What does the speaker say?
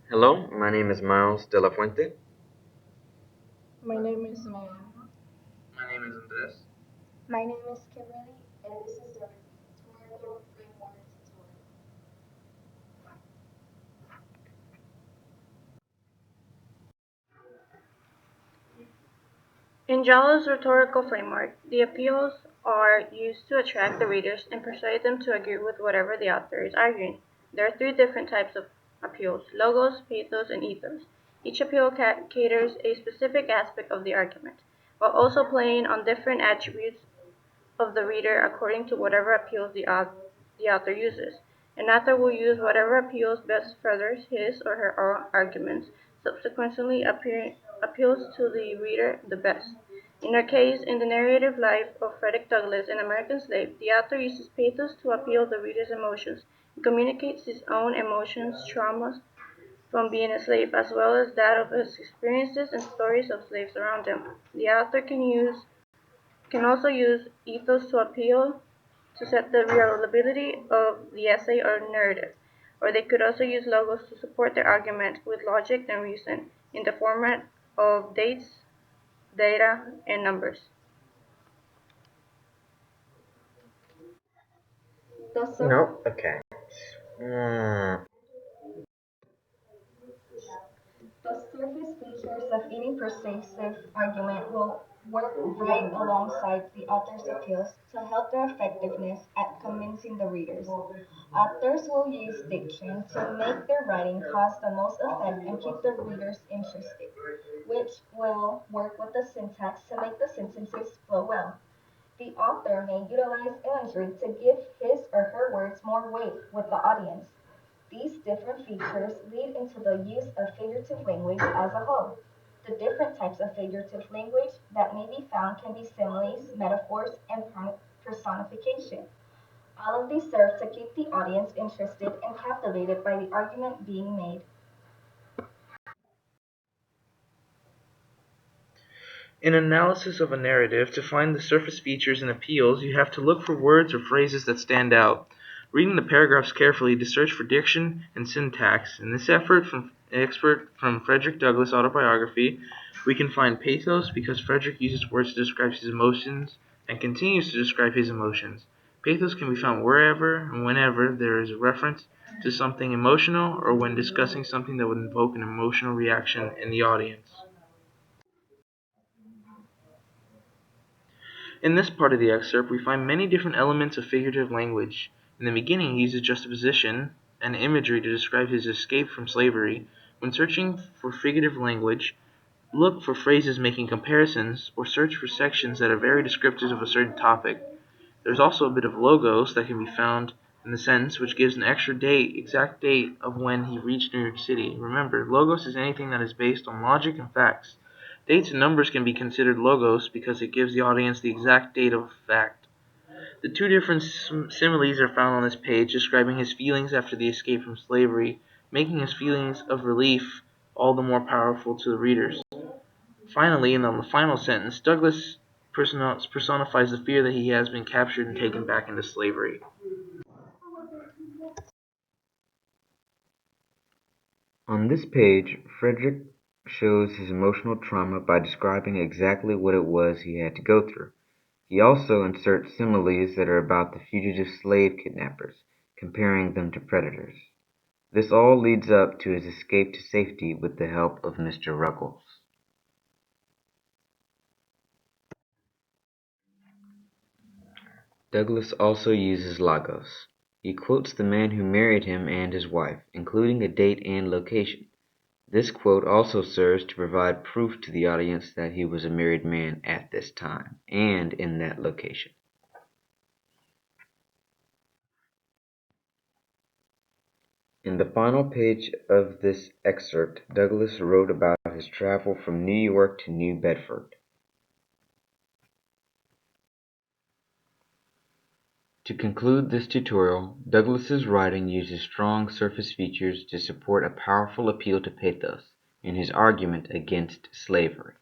Hello, my name is Miles de la Fuente. My name is Maya. My name is Andres. My name is Kimberly, and this is the rhetorical framework tutorial. In Jallo's rhetorical framework, the appeals are used to attract the readers and persuade them to agree with whatever the author is arguing. There are three different types of appeals: logos, pathos, and ethos. Each appeal caters a specific aspect of the argument, while also playing on different attributes of the reader according to whatever appeals the author uses. An author will use whatever appeals best furthers his or her own arguments, subsequently appeals to the reader the best. In our case, in the narrative life of Frederick Douglass, an American slave, the author uses pathos to appeal the reader's emotions. He communicates his own emotions, traumas from being a slave, as well as that of his experiences and stories of slaves around him. The author can also use ethos to appeal to set the reliability of the essay or narrative, or they could also use logos to support their argument with logic and reason in the format of dates, data, and numbers. The No, okay. Mm, The surface features of any persuasive argument will work right alongside the author's appeals to help their effectiveness at convincing the readers. Authors will use diction to make their writing cause the most effect and keep the readers interested, which will work with the syntax to make the sentences flow well. The author may utilize imagery to give his or her words more weight with the audience. These different features lead into the use of figurative language as a whole. The different types of figurative language that may be found can be similes, metaphors, and personification. All of these serve to keep the audience interested and captivated by the argument being made. In analysis of a narrative, to find the surface features and appeals, you have to look for words or phrases that stand out. Reading the paragraphs carefully to search for diction and syntax. In this effort from expert from Frederick Douglass' autobiography, we can find pathos because Frederick uses words to describe his emotions and continues to describe his emotions. Pathos can be found wherever and whenever there is a reference to something emotional or when discussing something that would invoke an emotional reaction in the audience. In this part of the excerpt, we find many different elements of figurative language. In the beginning, he uses juxtaposition and imagery to describe his escape from slavery. When searching for figurative language, look for phrases making comparisons or search for sections that are very descriptive of a certain topic. There's also a bit of logos that can be found in the sentence, which gives an extra date, exact date of when he reached New York City. Remember, logos is anything that is based on logic and facts. Dates and numbers can be considered logos because it gives the audience the exact date of a fact. The two different similes are found on this page describing his feelings after the escape from slavery, making his feelings of relief all the more powerful to the readers. Finally, in the final sentence, Douglas personifies the fear that he has been captured and taken back into slavery. on this page, Frederick shows his emotional trauma by describing exactly what it was he had to go through. He also inserts similes that are about the fugitive slave kidnappers, comparing them to predators. This all leads up to his escape to safety with the help of Mr. Ruggles. Douglas also uses logos. He quotes the man who married him and his wife, including a date and location. This quote also serves to provide proof to the audience that he was a married man at this time and in that location. In the final page of this excerpt, Douglas wrote about his travel from New York to New Bedford. To conclude this tutorial, Douglas's writing uses strong surface features to support a powerful appeal to pathos in his argument against slavery.